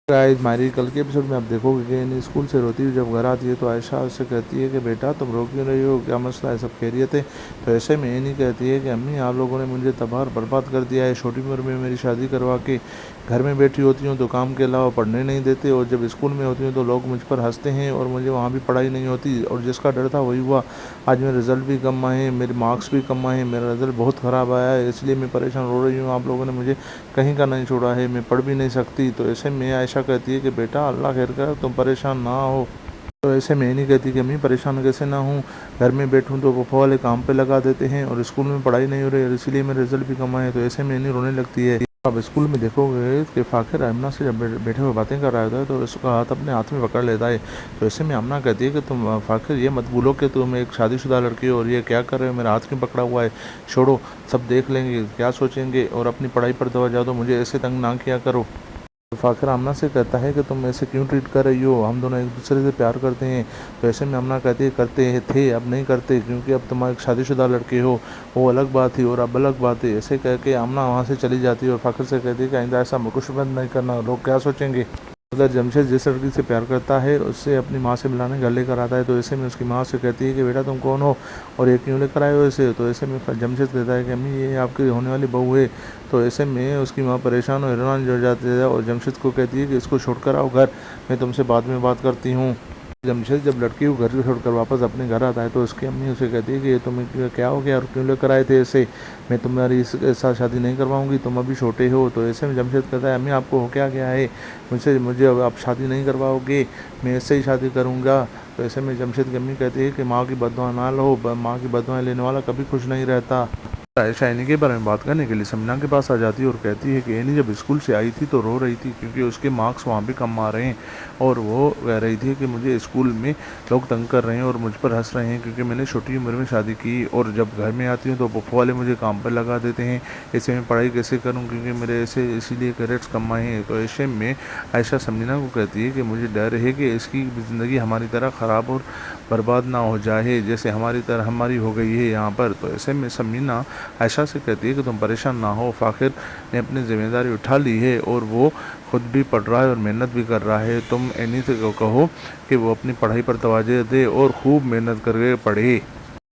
Guys हमारी कल के एपिसोड में आप देखोगे कि इन स्कूल से रोती हुई जब घर आती है तो आयशा उससे कहती है कि बेटा तुम रो क्यों रही हो, क्या मसला है, सब खैरियत है। तो ऐसे में ये नहीं कहती है कि अम्मी आप लोगों ने मुझे तबाह और बर्बाद कर दिया है, छोटी उम्र में मेरी शादी करवा के घर में बैठी होती हूँ तो काम के अलावा पढ़ने नहीं देते, और जब स्कूल में होती हूँ तो लोग मुझ पर हंसते हैं और मुझे वहाँ भी पढ़ाई नहीं होती, और जिसका डर था वही हुआ। आज मेरे रिज़ल्ट भी कम आए हैं, मेरे मार्क्स भी कम आए हैं, मेरा रिज़ल्ट बहुत ख़राब आया है, इसलिए मैं परेशान हो रही हूँ। आप लोगों ने मुझे कहीं का नहीं छोड़ा है, मैं पढ़ भी नहीं सकती। तो ऐसे में आयशा कहती है कि बेटा अल्लाह खैर करे, तुम परेशान ना हो। तो ऐसे में नहीं कहती कि मैं परेशान कैसे ना हूँ, घर में बैठूँ तो पप्पा वाले काम पे लगा देते हैं और स्कूल में पढ़ाई नहीं हो रही और इसीलिए मेरे रिजल्ट भी कम आए हैं। तो ऐसे में नहीं रोने लगती है। अब स्कूल में देखोगे कि फ़ाखिर आमना से जब बैठे हुए बातें कर रहा होता है तो उसका हाथ अपने हाथ में पकड़ लेता है। तो ऐसे में आमना कहती है कि तुम फ़ाखिर ये मत भूलो कि तुम एक शादीशुदा लड़की हो और ये क्या कर रहे हो, मेरा हाथ क्यों पकड़ा हुआ है, छोड़ो, सब देख लेंगे, क्या सोचेंगे, और अपनी पढ़ाई पर दवा जाओ, तो मुझे ऐसे तंग ना किया करो। फ़ाखिर आमना से कहता है कि तुम ऐसे क्यों ट्रीट कर रही हो, हम दोनों एक दूसरे से प्यार करते हैं। तो ऐसे में आमना कहती है करते हैं थे, अब नहीं करते, क्योंकि अब तुम एक शादीशुदा लड़के हो, वो अलग बात थी और अब अलग बात है। ऐसे कह के आमना वहाँ से चली जाती है और फ़ाखिर से कहती है कि आइंदा ऐसा कुछ बंद नहीं करना, लोग क्या सोचेंगे। उधर जमशेद जिस लड़की से प्यार करता है उससे अपनी माँ से मिलाने घर लेकर आता है। तो ऐसे में उसकी माँ से कहती है कि बेटा तुम कौन हो और ये क्यों लेकर आए हो इसे। तो ऐसे में जमशेद कहता है कि अम्मी ये आपकी होने वाली बहू है। तो ऐसे में उसकी माँ परेशान और हैरान हो जाती है और जमशेद को कहती है कि इसको छोड़कर आओ घर, मैं तुमसे बाद में बात करती हूँ। जमशेद जब लड़की को घर छोड़कर वापस अपने घर आता है तो उसकी अम्मी उसे कहती है कि ये तुम्हें क्या हो गया और क्यों लेकर आए थे ऐसे, मैं तुम्हारी इसके साथ शादी नहीं करवाऊंगी, तुम अभी छोटे हो। तो ऐसे में जमशेद कहता है अम्मी आपको हो क्या गया है, मुझसे मुझे अब आप शादी नहीं करवाओगे, मैं ऐसे ही शादी करूँगा। तो ऐसे में जमशेद की अम्मी कहती है कि माँ की बददुआ ना लो, माँ की बददुआएं लेने वाला कभी खुश नहीं रहता। आयशा एनी के बारे में बात करने के लिए समीना के पास आ जाती है और कहती है कि एनी जब स्कूल से आई थी तो रो रही थी क्योंकि उसके मार्क्स वहाँ भी कम आ रहे हैं, और वो कह रही थी कि मुझे स्कूल में लोग तंग कर रहे हैं और मुझ पर हंस रहे हैं क्योंकि मैंने छोटी उम्र में शादी की, और जब घर में आती हूँ तो पप्पा वाले मुझे काम पर लगा देते हैं, ऐसे में पढ़ाई कैसे करूँ क्योंकि मेरे ऐसे इसीलिए ग्रेड्स कम आए हैं। तो ऐसे में आयशा समीना को कहती है कि मुझे डर है कि इसकी ज़िंदगी हमारी तरह ख़राब और बर्बाद ना हो जाए जैसे हमारी तरह हमारी हो गई है यहाँ पर। तो ऐसे में समीना आयशा से कहती है कि तुम परेशान ना हो, फ़ाखिर ने अपनी ज़िम्मेदारी उठा ली है और वो खुद भी पढ़ रहा है और मेहनत भी कर रहा है। तुम एनी से कहो कि वो अपनी पढ़ाई पर तवज्जो दे और खूब मेहनत करके पढ़े।